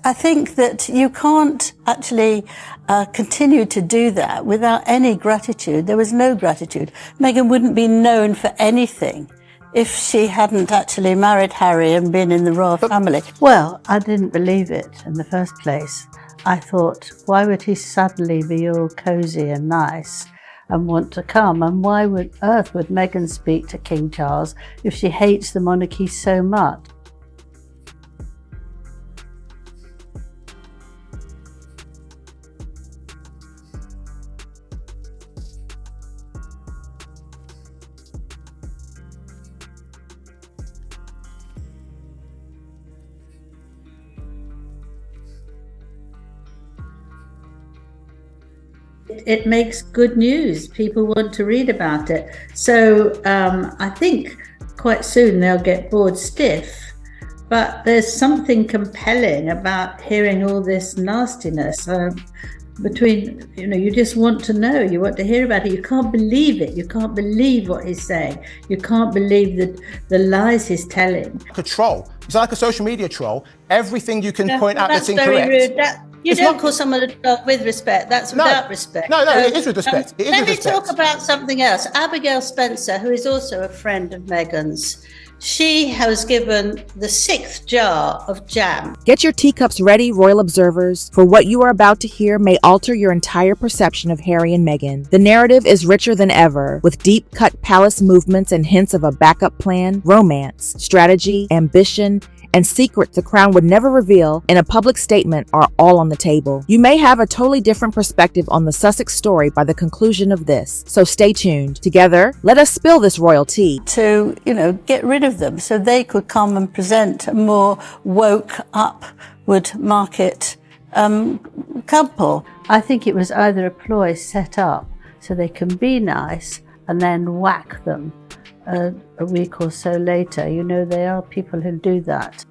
I think that you can't actually continue to do that without any gratitude. There was no gratitude. Meghan wouldn't be known for anything if she hadn't actually married Harry and been in the royal family. Well, I didn't believe it in the first place. I thought, why would he suddenly be all cosy and nice and want to come? And why on earth would Meghan speak to King Charles if she hates the monarchy so much? It makes good news. People want to read about it. So I think quite soon they'll get bored stiff. But there's something compelling about hearing all this nastiness between, you just want to know, you want to hear about it. You can't believe it. You can't believe what he's saying. You can't believe the lies he's telling. A troll. It's like a social media troll. Everything you can point out that's incorrect. Very rude. You don't call someone a troll with respect. That's without respect. No, it is with respect. Let me talk about something else. Abigail Spencer, who is also a friend of Meghan's, she was given the 6th jar of jam. Get your teacups ready, royal observers, for what you are about to hear may alter your entire perception of Harry and Meghan. The narrative is richer than ever, with deep-cut palace movements and hints of a backup plan, romance, strategy, ambition, and secrets the crown would never reveal in a public statement are all on the table. You may have a totally different perspective on the Sussex story by the conclusion of this, so stay tuned. Together, let us spill this royal tea. To, get rid of them so they could come and present a more woke upward market couple. I think it was either a ploy set up so they can be nice and then whack them a week or so later. There are people who do that.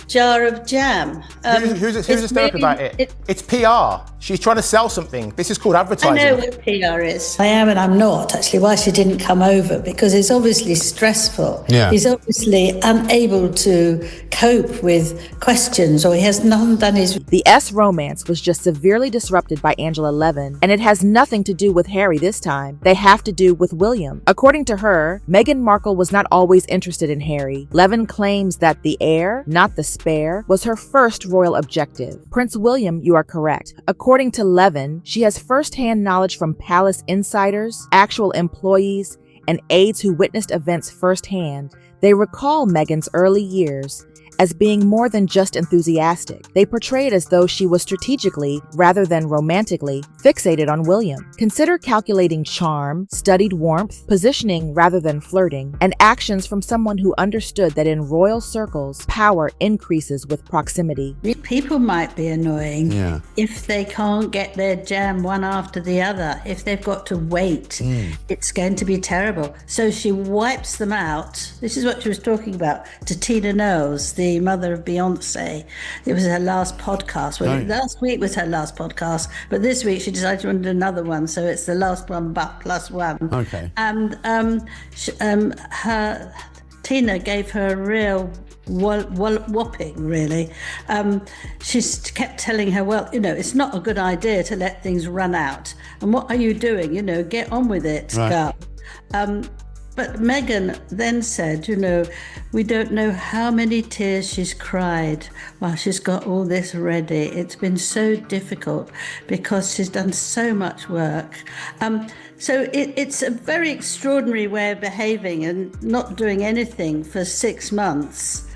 Jar of jam. Who's hysterical about it? It's PR. She's trying to sell something. This is called advertising. I know what PR is. I am and I'm not. Actually, why she didn't come over, because it's obviously stressful. Yeah. He's obviously unable to cope with questions, or he has not done his... The S romance was just severely disrupted by Angela Levin, and it has nothing to do with Harry this time. They have to do with William. According to her, Meghan Markle was not always interested in Harry. Levin claims that the heir, not the spare, was her first royal objective. Prince William, you are correct. According to Levin, she has first-hand knowledge from palace insiders, actual employees, and aides who witnessed events firsthand. They recall Meghan's early years as being more than just enthusiastic. They portray it as though she was strategically, rather than romantically, fixated on William. Consider calculating charm, studied warmth, positioning rather than flirting, and actions from someone who understood that in royal circles, power increases with proximity. People might be annoying if they can't get their jam one after the other. If they've got to wait, it's going to be terrible. So she wipes them out. This is what she was talking about to Tina Knowles, the mother of Beyonce. It was her last podcast. Well, last week was her last podcast, but this week she decided to do another one, so it's the last one but plus one. Okay. And Tina gave her a real whopping, really. She kept telling her, well, it's not a good idea to let things run out. And what are you doing? Get on with it, girl. But Meghan then said, we don't know how many tears she's cried while she's got all this ready. It's been so difficult because she's done so much work. So it's a very extraordinary way of behaving and not doing anything for 6 months.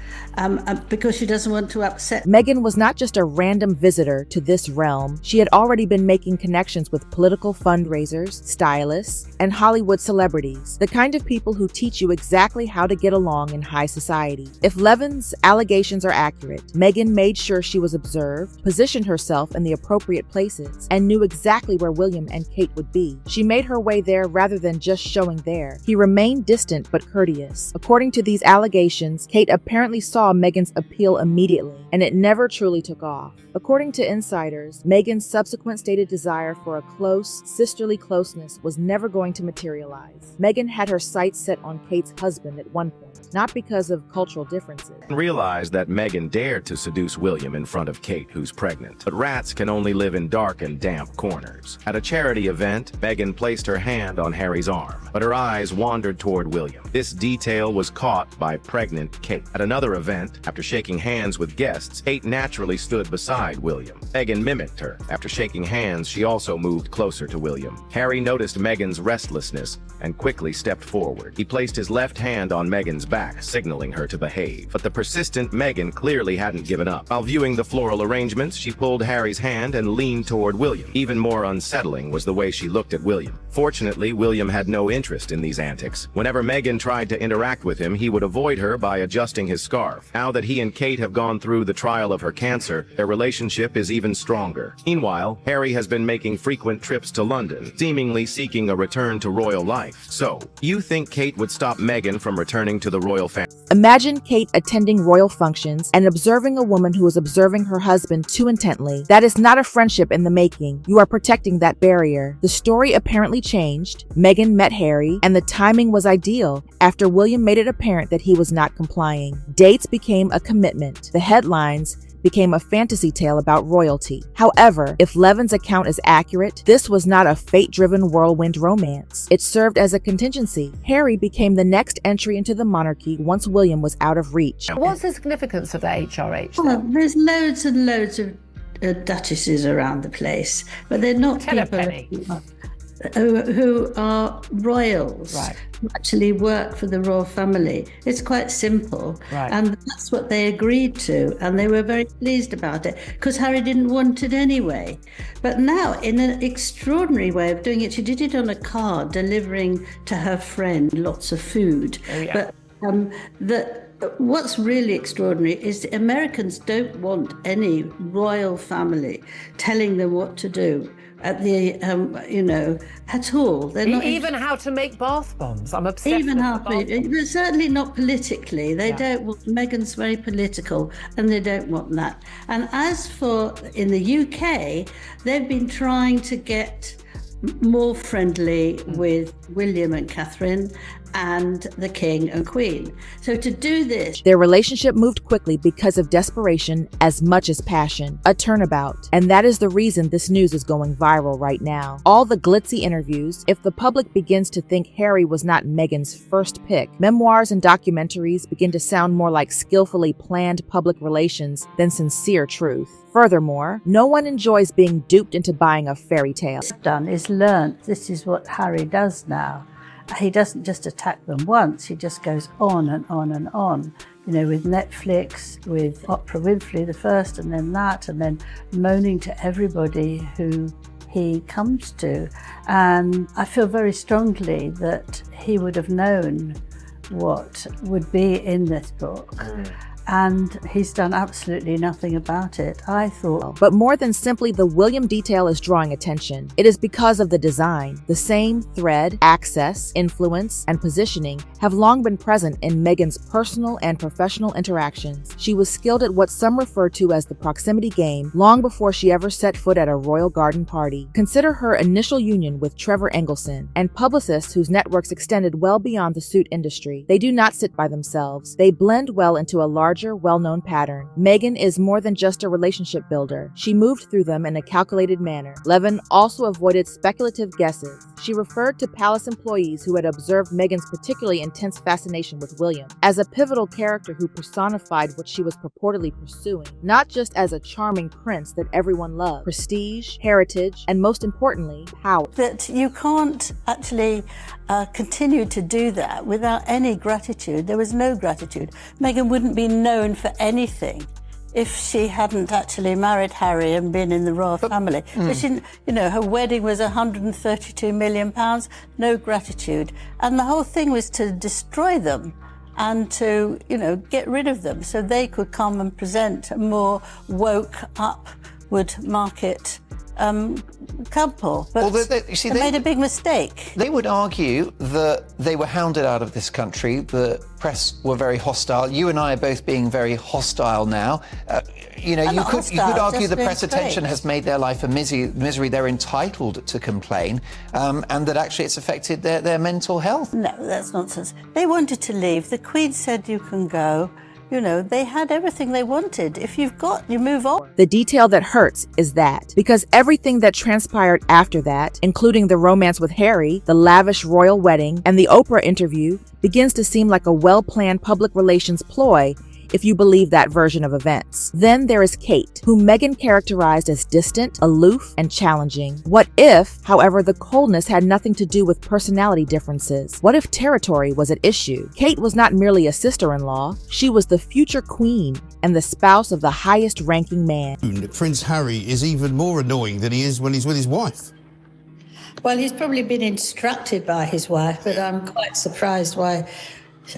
Because she doesn't want to upset. Meghan was not just a random visitor to this realm. She had already been making connections with political fundraisers, stylists, and Hollywood celebrities, the kind of people who teach you exactly how to get along in high society. If Levin's allegations are accurate, Meghan made sure she was observed, positioned herself in the appropriate places, and knew exactly where William and Kate would be. She made her way there rather than just showing there. He remained distant but courteous. According to these allegations, Kate apparently saw saw Meghan's appeal immediately, and it never truly took off. According to insiders, Meghan's subsequent stated desire for a close, sisterly closeness was never going to materialize. Meghan had her sights set on Kate's husband at one point, not because of cultural differences. Realized that Meghan dared to seduce William in front of Kate, who's pregnant. But rats can only live in dark and damp corners. At a charity event, Meghan placed her hand on Harry's arm, but her eyes wandered toward William. This detail was caught by pregnant Kate. At another event, after shaking hands with guests, Kate naturally stood beside William. Meghan mimicked her. After shaking hands, she also moved closer to William. Harry noticed Meghan's restlessness and quickly stepped forward. He placed his left hand on Meghan's back, signaling her to behave. But the persistent Meghan clearly hadn't given up. While viewing the floral arrangements, she pulled Harry's hand and leaned toward William. Even more unsettling was the way she looked at William. Fortunately, William had no interest in these antics. Whenever Meghan tried to interact with him, he would avoid her by adjusting his scarf. Now that he and Kate have gone through the trial of her cancer, their relationship is even stronger. Meanwhile, Harry has been making frequent trips to London, seemingly seeking a return to royal life. So, you think Kate would stop Meghan from returning to the royal family? Imagine Kate attending royal functions and observing a woman who is observing her husband too intently. That is not a friendship in the making. You are protecting that barrier. The story apparently changed. Meghan met Harry, and the timing was ideal after William made it apparent that he was not complying. Dates became a commitment. The headlines became a fantasy tale about royalty. However, if Levin's account is accurate, this was not a fate-driven whirlwind romance. It served as a contingency. Harry became the next entry into the monarchy once William was out of reach. What's the significance of the HRH? Well, there's loads and loads of duchesses around the place, but they're not people who are royals, right, who actually work for the royal family. It's quite simple, right, and that's what they agreed to, and they were very pleased about it because Harry didn't want it anyway. But now, in an extraordinary way of doing it, she did it on a card, delivering to her friend lots of food. Oh, yeah. But what's really extraordinary is the Americans don't want any royal family telling them what to do at the, at all. They're not even how to make bath bombs. I'm obsessed even with how the bath bombs. but certainly not politically. They don't want. Meghan's very political, and they don't want that. And as for in the UK, they've been trying to get more friendly with William and Catherine and the King and Queen. So to do this, their relationship moved quickly because of desperation as much as passion, a turnabout. And that is the reason this news is going viral right now. All the glitzy interviews, if the public begins to think Harry was not Meghan's first pick, memoirs and documentaries begin to sound more like skillfully planned public relations than sincere truth. Furthermore, no one enjoys being duped into buying a fairy tale. Done is learnt. This is what Harry does now. He doesn't just attack them once, he just goes on and on and on. With Netflix, with Oprah Winfrey the first, and then that, and then moaning to everybody who he comes to. And I feel very strongly that he would have known what would be in this book. And he's done absolutely nothing about it, I thought. But more than simply the William detail is drawing attention. It is because of the design. The same thread, access, influence, and positioning have long been present in Meghan's personal and professional interactions. She was skilled at what some refer to as the proximity game long before she ever set foot at a royal garden party. Consider her initial union with Trevor Engelson and publicists whose networks extended well beyond the suit industry. They do not sit by themselves. They blend well into a larger, well-known pattern. Meghan is more than just a relationship builder. She moved through them in a calculated manner. Levin also avoided speculative guesses. She referred to palace employees who had observed Meghan's particularly intense fascination with William as a pivotal character who personified what she was purportedly pursuing, not just as a charming prince that everyone loved. Prestige, heritage, and most importantly, power. That you can't actually continue to do that without any gratitude. There was no gratitude. Meghan wouldn't be known for anything if she hadn't actually married Harry and been in the royal family. But she, her wedding was £132 million, no gratitude. And the whole thing was to destroy them and to, get rid of them so they could come and present a more woke, upward market couple, but they made a big mistake. They would argue that they were hounded out of this country. The press were very hostile. You and I are both being very hostile now. You could argue the press attention has made their life a misery. They're entitled to complain, and that actually it's affected their mental health. No, that's nonsense. They wanted to leave. The Queen said you can go. They had everything they wanted. If you've got, you move on. The detail that hurts is that, because everything that transpired after that, including the romance with Harry, the lavish royal wedding, and the Oprah interview, begins to seem like a well-planned public relations ploy if you believe that version of events. Then there is Kate, whom Meghan characterized as distant, aloof, and challenging. What if, however, the coldness had nothing to do with personality differences? What if territory was at issue? Kate was not merely a sister-in-law, she was the future queen and the spouse of the highest-ranking man. Prince Harry is even more annoying than he is when he's with his wife. Well, he's probably been instructed by his wife, but I'm quite surprised why.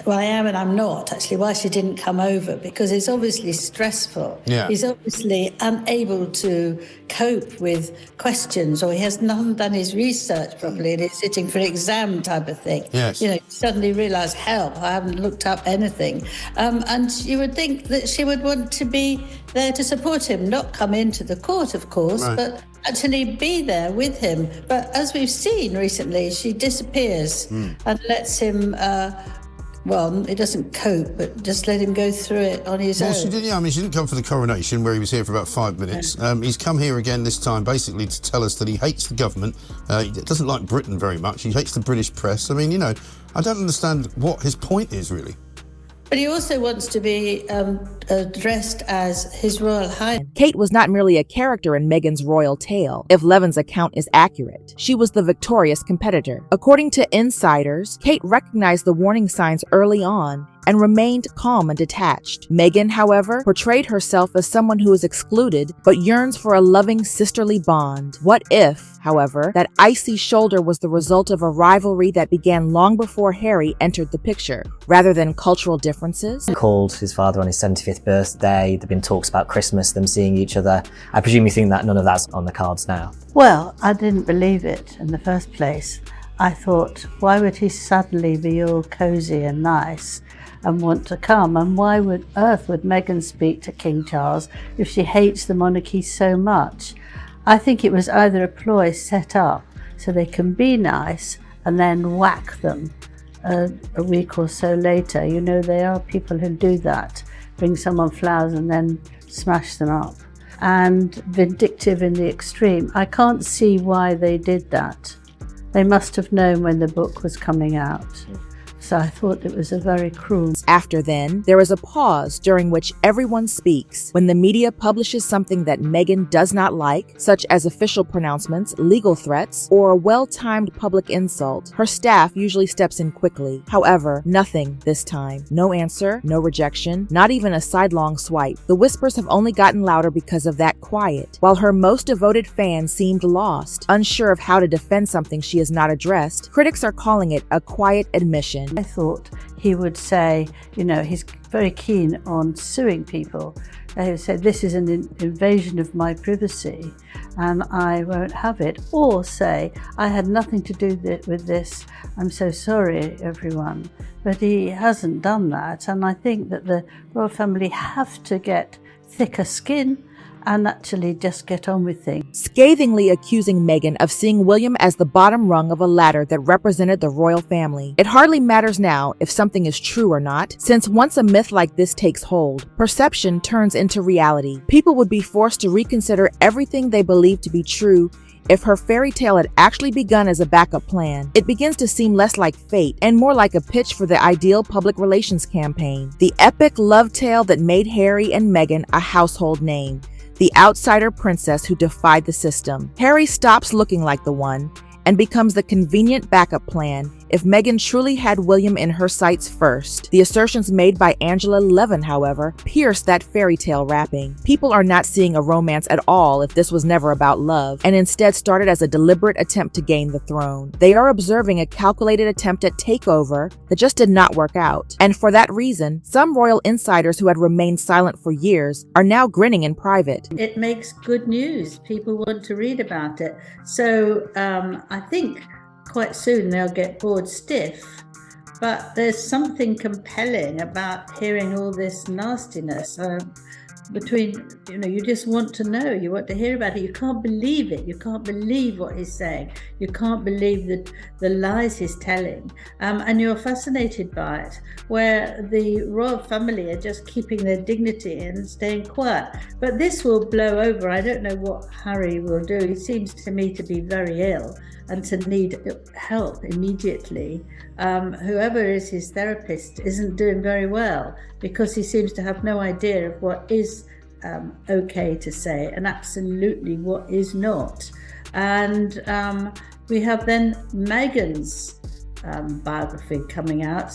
Well, I am and I'm not, actually, why she didn't come over, because it's obviously stressful. Yeah. He's obviously unable to cope with questions, or he has not done his research properly and he's sitting for an exam type of thing. Yes. You suddenly realise, help, I haven't looked up anything. And you would think that she would want to be there to support him, not come into the court, of course, right, but actually be there with him. But as we've seen recently, she disappears and lets him... well, he doesn't cope, but just let him go through it on his own. She didn't come for the coronation, where he was here for about 5 minutes. He's come here again this time, basically to tell us that he hates the government. He doesn't like Britain very much. He hates the British press. I don't understand what his point is, really. But he also wants to be addressed as His Royal Highness. Kate was not merely a character in Meghan's royal tale, if Levin's account is accurate. She was the victorious competitor. According to insiders, Kate recognized the warning signs early on and remained calm and detached. Meghan, however, portrayed herself as someone who is excluded but yearns for a loving sisterly bond. What if, however, that icy shoulder was the result of a rivalry that began long before Harry entered the picture, rather than cultural differences? Called his father on his 75th birthday. There've been talks about Christmas, them seeing each other. I presume you think that none of that's on the cards now? Well, I didn't believe it in the first place. I thought, why would he suddenly be all cosy and nice and want to come? And why would Meghan speak to King Charles if she hates the monarchy so much? I think it was either a ploy set up so they can be nice and then whack them a week or so later. There are people who do that, bring someone flowers and then smash them up. And vindictive in the extreme. I can't see why they did that. They must have known when the book was coming out. So I thought it was a very cruel. After then, there is a pause during which everyone speaks. When the media publishes something that Meghan does not like, such as official pronouncements, legal threats, or a well-timed public insult, her staff usually steps in quickly. However, nothing this time. No answer, no rejection, not even a sidelong swipe. The whispers have only gotten louder because of that quiet. While her most devoted fans seemed lost, unsure of how to defend something she has not addressed, critics are calling it a quiet admission. I thought he would say, he's very keen on suing people. He would say, this is an invasion of my privacy and I won't have it. Or say, I had nothing to do with this. I'm so sorry, everyone. But he hasn't done that. And I think that the royal family have to get thicker skin and actually just get on with things. Scathingly accusing Meghan of seeing William as the bottom rung of a ladder that represented the royal family. It hardly matters now if something is true or not, since once a myth like this takes hold, perception turns into reality. People would be forced to reconsider everything they believe to be true. If her fairy tale had actually begun as a backup plan, it begins to seem less like fate and more like a pitch for the ideal public relations campaign. The epic love tale that made Harry and Meghan a household name. The outsider princess who defied the system. Harry stops looking like the one, and becomes the convenient backup plan if Meghan truly had William in her sights first. The assertions made by Angela Levin, however, pierced that fairy tale wrapping. People are not seeing a romance at all if this was never about love, and instead started as a deliberate attempt to gain the throne. They are observing a calculated attempt at takeover that just did not work out. And for that reason, some royal insiders who had remained silent for years are now grinning in private. It makes good news. People want to read about it. So I think quite soon they'll get bored stiff, but there's something compelling about hearing all this nastiness you just want to know, you want to hear about it. You can't believe it. You can't believe what he's saying. You can't believe the lies he's telling, and you're fascinated by it, where the royal family are just keeping their dignity and staying quiet. But this will blow over. I don't know what Harry will do. He seems to me to be very ill and to need help immediately. Whoever is his therapist isn't doing very well, because he seems to have no idea of what is okay to say and absolutely what is not. And we have then Meghan's biography coming out,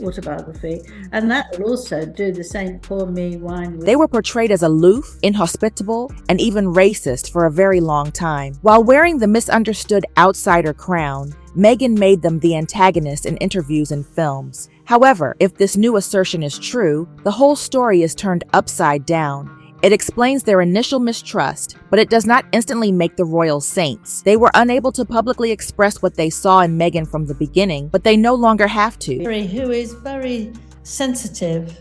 autobiography, and that will also do the same poor me whine. They were portrayed as aloof, inhospitable, and even racist for a very long time. While wearing the misunderstood outsider crown, Meghan made them the antagonist in interviews and films. However, if this new assertion is true, the whole story is turned upside down. It explains their initial mistrust, but it does not instantly make the royal saints. They were unable to publicly express what they saw in Meghan from the beginning, but they no longer have to. Harry, who is very sensitive,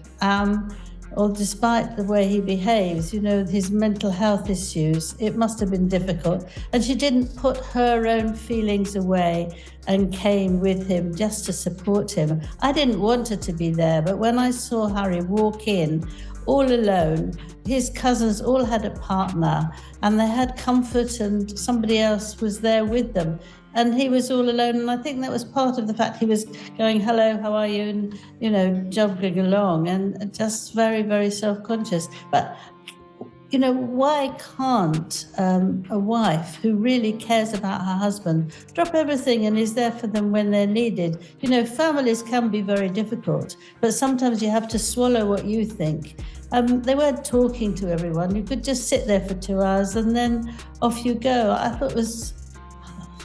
or despite the way he behaves, his mental health issues, it must have been difficult. And she didn't put her own feelings away and came with him just to support him. I didn't want her to be there, but when I saw Harry walk in all alone, his cousins all had a partner and they had comfort and somebody else was there with them. And he was all alone, and I think that was part of the fact he was going, hello, how are you? And, jogging along and just very, very self-conscious. But, why can't a wife who really cares about her husband drop everything and is there for them when they're needed? Families can be very difficult, but sometimes you have to swallow what you think. They weren't talking to everyone. You could just sit there for 2 hours and then off you go. I thought it was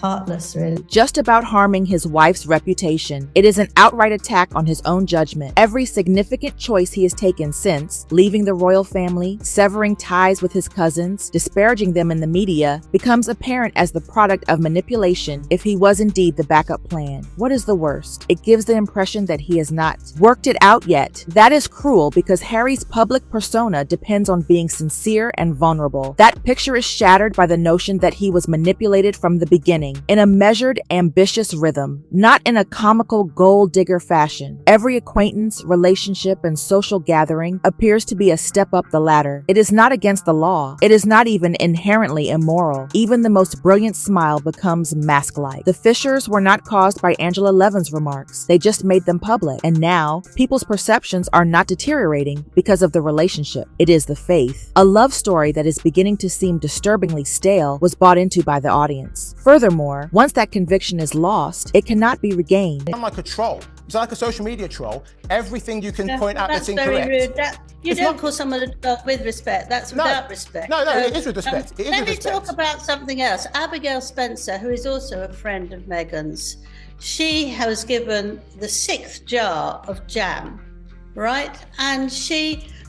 heartless, really. Just about harming his wife's reputation. It is an outright attack on his own judgment. Every significant choice he has taken since, leaving the royal family, severing ties with his cousins, disparaging them in the media, becomes apparent as the product of manipulation if he was indeed the backup plan. What is the worst? It gives the impression that he has not worked it out yet. That is cruel because Harry's public persona depends on being sincere and vulnerable. That picture is shattered by the notion that he was manipulated from the beginning. In a measured, ambitious rhythm, not in a comical gold digger fashion. Every acquaintance, relationship, and social gathering appears to be a step up the ladder. It is not against the law. It is not even inherently immoral. Even the most brilliant smile becomes mask-like. The fissures were not caused by Angela Levin's remarks. They just made them public. And now, people's perceptions are not deteriorating because of the relationship. It is the faith. A love story that is beginning to seem disturbingly stale was bought into by the audience. Furthermore, once that conviction is lost, it cannot be regained. I'm like a troll. It's like a social media troll. Everything you can point out that's incorrect. Very rude. You don't call someone a dog with respect. That's without respect. No, it is with respect. Let me talk about something else. Abigail Spencer, who is also a friend of Meghan's, she was given the 6th jar of jam, right? And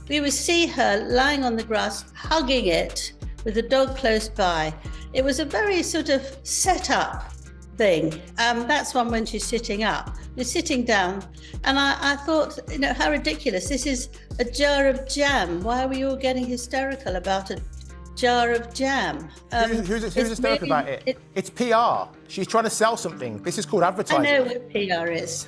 we would see her lying on the grass, hugging it, with the dog close by. It was a very sort of set up thing. That's one when she's sitting up. You're sitting down. And I thought, how ridiculous. This is a jar of jam. Why are we all getting hysterical about a jar of jam? Who's hysterical about it? It's PR. She's trying to sell something. This is called advertising.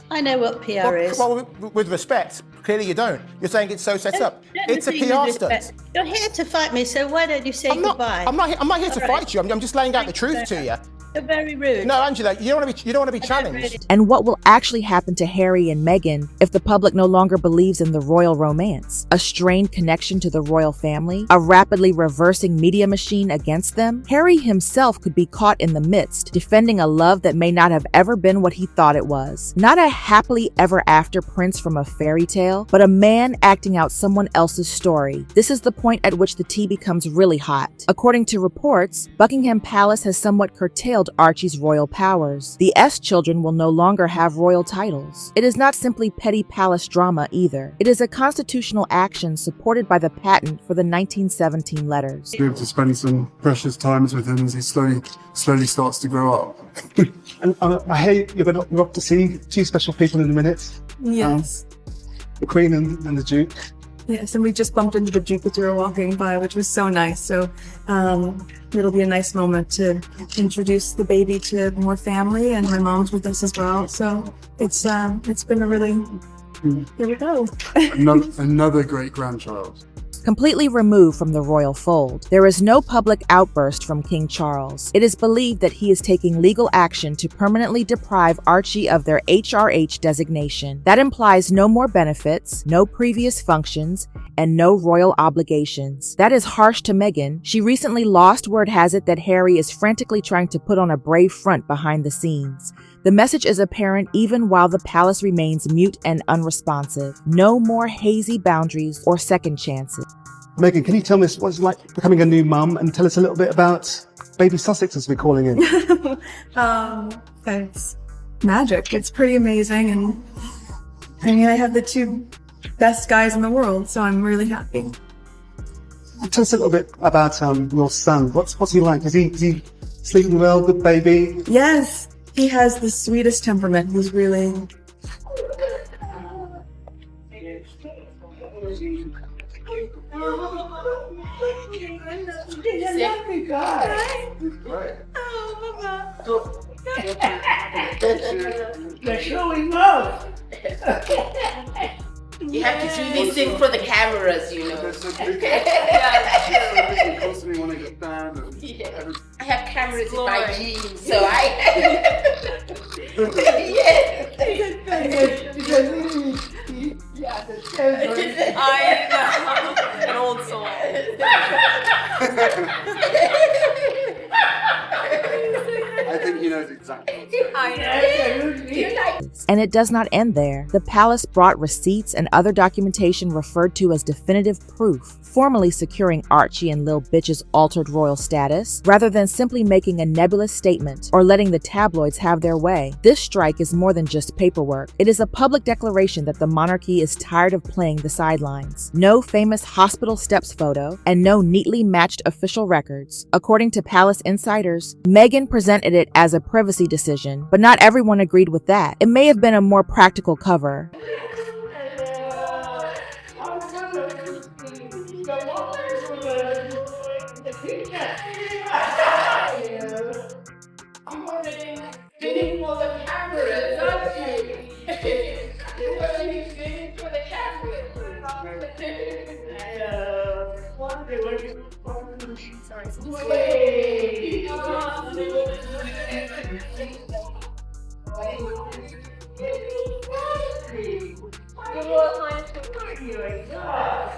I know what PR is. Well, with respect, clearly you don't. You're saying it's so set up. It's a PR stunt. You're here to fight me, so why don't you say goodbye? I'm not here to fight you. I'm just laying out the truth to you. You're very rude. No, Angela, you don't want to be challenged. And what will actually happen to Harry and Meghan if the public no longer believes in the royal romance? A strained connection to the royal family? A rapidly reversing media machine against them? Harry himself could be caught in the midst, defending a love that may not have ever been what he thought it was. Not a happily ever after prince from a fairy tale, but a man acting out someone else's story. This is the point at which the tea becomes really hot. According to reports, Buckingham Palace has somewhat curtailed Archie's royal powers. The S children will no longer have royal titles. It is not simply petty palace drama either. It is a constitutional action supported by the patent for the 1917 letters. Be able to spend some precious times with him as he slowly starts to grow up. And I hear you're off to see two special people in a minute. Yes. The Queen and the Duke. Yes, and we just bumped into the Duke as we were walking by, which was so nice. So it'll be a nice moment to introduce the baby to more family, and my mom's with us as well. So it's been a really, here we go. Another great grandchild. Completely removed from the royal fold, there is no public outburst from King Charles. It is believed that he is taking legal action to permanently deprive Archie of their HRH designation. That implies no more benefits, no previous functions, and no royal obligations. That is harsh to Meghan. She recently lost word has it that Harry is frantically trying to put on a brave front behind the scenes. The message is apparent even while the palace remains mute and unresponsive. No more hazy boundaries or second chances. Meghan, can you tell me what it's like becoming a new mum, and tell us a little bit about baby Sussex, as we're calling him? It's magic. It's pretty amazing, and I mean, I have the two best guys in the world, so I'm really happy. Tell us a little bit about your son. What's he like? Is he sleeping well? Good baby? Yes, he has the sweetest temperament. He's really... They're showing love. You have to do these things for the cameras, you know. I have cameras in my jeans, so I. I know. An old soul. I think he knows exactly. I know. And it does not end there. The palace brought receipts and other documentation referred to as definitive proof, formally securing Archie and Lil Bitch's altered royal status, rather than simply making a nebulous statement or letting the tabloids have their way. This strike is more than just paperwork. It is a public declaration that the monarchy is tired of playing the sidelines. No famous hospital steps photo, and no neatly matched official records. According to palace insiders, Meghan presented it as a privacy decision, but not everyone agreed with that. It may have been a more practical cover.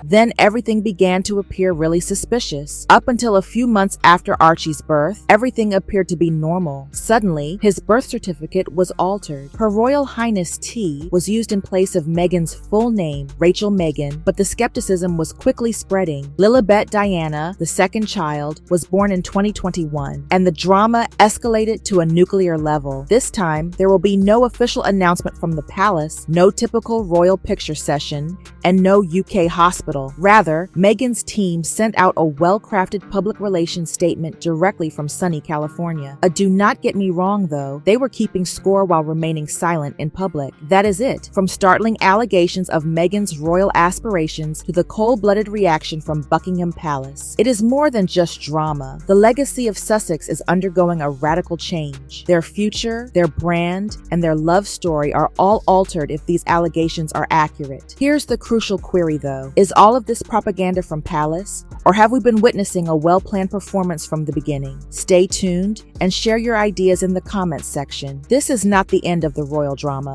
Then everything began to appear really suspicious. Up until a few months after Archie's birth, everything appeared to be normal. Suddenly, his birth certificate was altered. Her Royal Highness T was used in place of Meghan's full name, Rachel Meghan, but the skepticism was quickly spreading. Lilibet Diana, the second child, was born in 2021, and the drama escalated to a nuclear level. This time, there will be no official announcement from the palace, no typical royal picture session, and no UK hospital. Rather, Meghan's team sent out a well-crafted public relations statement directly from sunny California. Do not get me wrong though, they were keeping score while remaining silent in public. That is it. From startling allegations of Meghan's royal aspirations to the cold-blooded reaction from Buckingham Palace. It is more than just drama. The legacy of Sussex is undergoing a radical change. Their future, their brand, and their love story are all altered if these allegations are accurate. Here's the crucial crucial query though. Is all of this propaganda from Palace? Or have we been witnessing a well-planned performance from the beginning? Stay tuned and share your ideas in the comments section. This is not the end of the royal drama.